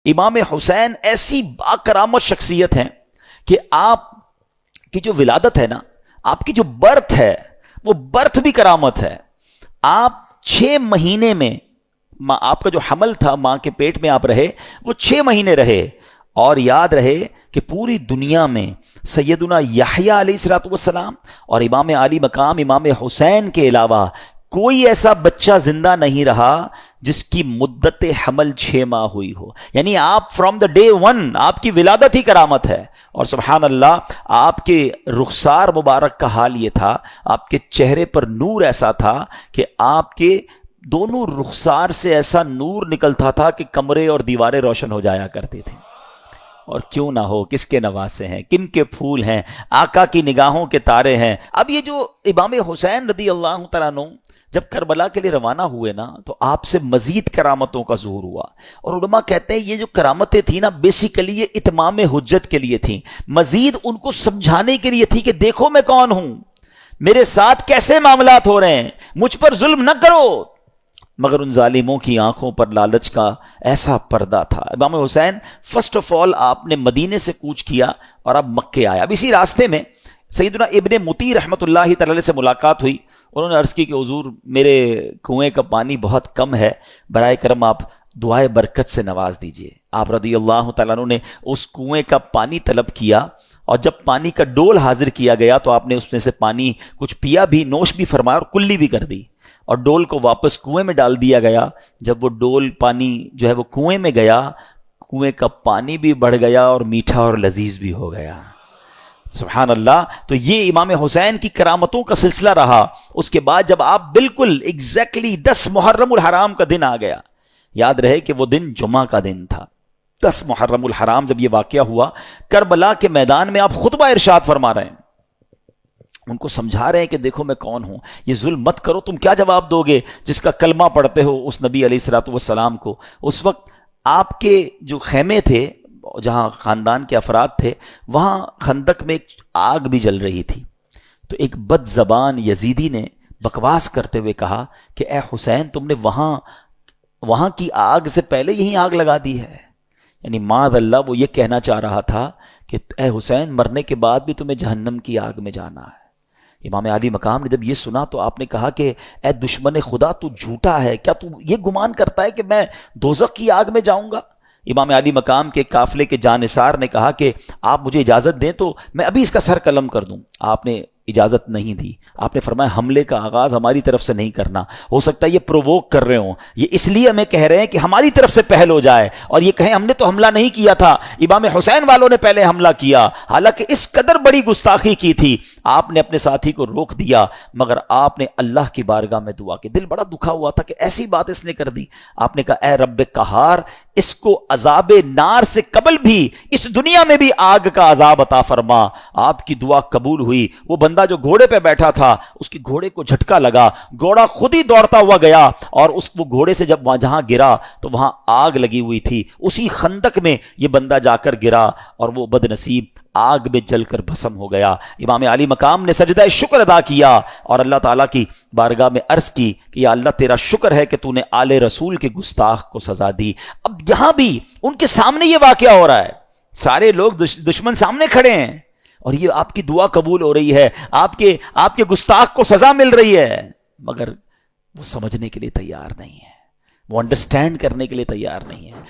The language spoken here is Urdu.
امام حسین ایسی باکرامت شخصیت ہیں کہ آپ کی جو ولادت ہے نا، آپ کی جو برتھ ہے، وہ برتھ بھی کرامت ہے. آپ 6 مہینے میں آپ کا جو حمل تھا، ماں کے پیٹ میں آپ رہے، وہ 6 مہینے رہے. اور یاد رہے کہ پوری دنیا میں سیدنا یحییٰ علیہ الصلوۃ والسلام اور امام علی مقام امام حسین کے علاوہ کوئی ایسا بچہ زندہ نہیں رہا جس کی مدت حمل 6 ماہ ہوئی ہو. یعنی آپ فرام دا ڈے 1 آپ کی ولادت ہی کرامت ہے. اور سبحان اللہ، آپ کے رخسار مبارک کا حال یہ تھا، آپ کے چہرے پر نور ایسا تھا کہ آپ کے دونوں رخسار سے ایسا نور نکلتا تھا کہ کمرے اور دیواریں روشن ہو جایا کرتی تھیں. اور کیوں نہ ہو، کس کے نواسے ہیں، کن کے پھول ہیں، آقا کی نگاہوں کے تارے ہیں. اب یہ جو امام حسین رضی اللہ تعالیٰ عنہ جب کربلا کے لیے روانہ ہوئے نا، تو آپ سے مزید کرامتوں کا ظہور ہوا. اور علماء کہتے ہیں یہ جو کرامتیں تھیں نا، بیسیکلی یہ اتمام حجت کے لیے تھیں، مزید ان کو سمجھانے کے لیے تھی کہ دیکھو میں کون ہوں، میرے ساتھ کیسے معاملات ہو رہے ہیں، مجھ پر ظلم نہ کرو. مگر ان ظالموں کی آنکھوں پر لالچ کا ایسا پردہ تھا. امام حسین فرسٹ آف آل آپ نے مدینے سے کوچ کیا اور اب مکے آیا. اب اسی راستے میں سیدنا ابن مطی رحمۃ اللہ تعالی سے ملاقات ہوئی. انہوں نے عرض کی کہ حضور میرے کنویں کا پانی بہت کم ہے، برائے کرم آپ دعائے برکت سے نواز دیجئے. آپ رضی اللہ تعالیٰ عنہ نے اس کنویں کا پانی طلب کیا، اور جب پانی کا ڈول حاضر کیا گیا تو آپ نے اس میں سے پانی کچھ پیا بھی، نوش بھی فرمایا اور کلی بھی کر دی. اور ڈول کو واپس کنویں میں ڈال دیا گیا. جب وہ ڈول پانی جو ہے وہ کنویں میں گیا، کنویں کا پانی بھی بڑھ گیا اور میٹھا اور لذیذ بھی ہو گیا. سبحان اللہ. تو یہ امام حسین کی کرامتوں کا سلسلہ رہا. اس کے بعد جب آپ بالکل ایگزیکٹلی 10 محرم الحرام کا دن آ گیا، یاد رہے کہ وہ دن جمعہ کا دن تھا. 10 محرم الحرام جب یہ واقعہ ہوا، کربلا کے میدان میں آپ خطبہ ارشاد فرما رہے ہیں، ان کو سمجھا رہے ہیں کہ دیکھو میں کون ہوں، یہ ظلم مت کرو. تم کیا جواب دو گے جس کا کلمہ پڑھتے ہو اس نبی علیہ الصلوۃ والسلام کو؟ اس وقت آپ کے جو خیمے تھے جہاں خاندان کے افراد تھے، وہاں خندق میں ایک آگ بھی جل رہی تھی. تو ایک بد زبان یزیدی نے بکواس کرتے ہوئے کہا کہ اے حسین، تم نے وہاں کی آگ سے پہلے یہی آگ لگا دی ہے. یعنی معاذ اللہ وہ یہ کہنا چاہ رہا تھا کہ اے حسین، مرنے کے بعد بھی تمہیں جہنم کی آگ میں جانا ہے. امام علی مقام نے جب یہ سنا تو آپ نے کہا کہ اے دشمن خدا، تو جھوٹا ہے، کیا تو یہ گمان کرتا ہے کہ میں دوزخ کی آگ میں جاؤں گا؟ امام علی مقام کے قافلے کے جانثار نے کہا کہ آپ مجھے اجازت دیں تو میں ابھی اس کا سر قلم کر دوں. آپ نے اجازت نہیں دی. آپ نے فرمایا حملے کا آغاز ہماری طرف سے نہیں کرنا، ہو سکتا ہے یہ پرووک کر رہے ہوں، یہ اس لیے ہمیں کہہ رہے ہیں کہ ہماری طرف سے پہل ہو جائے اور یہ کہیں ہم نے تو حملہ نہیں کیا تھا، امام حسین والوں نے پہلے حملہ کیا. حالانکہ اس قدر بڑی گستاخی کی تھی. آپ نے اپنے ساتھی کو روک دیا، مگر آپ نے اللہ کی بارگاہ میں دعا کی. دل بڑا دکھا ہوا تھا کہ ایسی بات اس نے کر دی. آپ نے کہا اے رب قہار، اس کو عذاب نار سے قبل بھی اس دنیا میں بھی آگ کا عذاب عطا فرما. آپ کی دعا قبول ہوئی. وہ بندہ جو گھوڑے پہ بیٹھا تھا، اس کی گھوڑے کو جھٹکا لگا، گھوڑا خود ہی دوڑتا ہوا گیا اور وہ گھوڑے سے جب جہاں گرا تو وہاں آگ لگی ہوئی تھی. اسی خندق میں یہ بندہ جا کر گرا اور وہ بد نصیب آگ میں جل کر بھسم ہو گیا. امام علی مقام نے سجدہ شکر ادا کیا اور اللہ تعالیٰ کی بارگاہ میں عرض کی کہ یا اللہ تیرا شکر ہے کہ تو نے آل رسول کے گستاخ کو سزا دی. اب یہاں بھی ان کے سامنے یہ واقعہ ہو رہا ہے، سارے لوگ دشمن سامنے کھڑے ہیں اور یہ آپ کی دعا قبول ہو رہی ہے، آپ کے گستاخ کو سزا مل رہی ہے، مگر وہ سمجھنے کے لیے تیار نہیں ہے، وہ انڈرسٹینڈ کرنے کے لیے تیار نہیں ہے.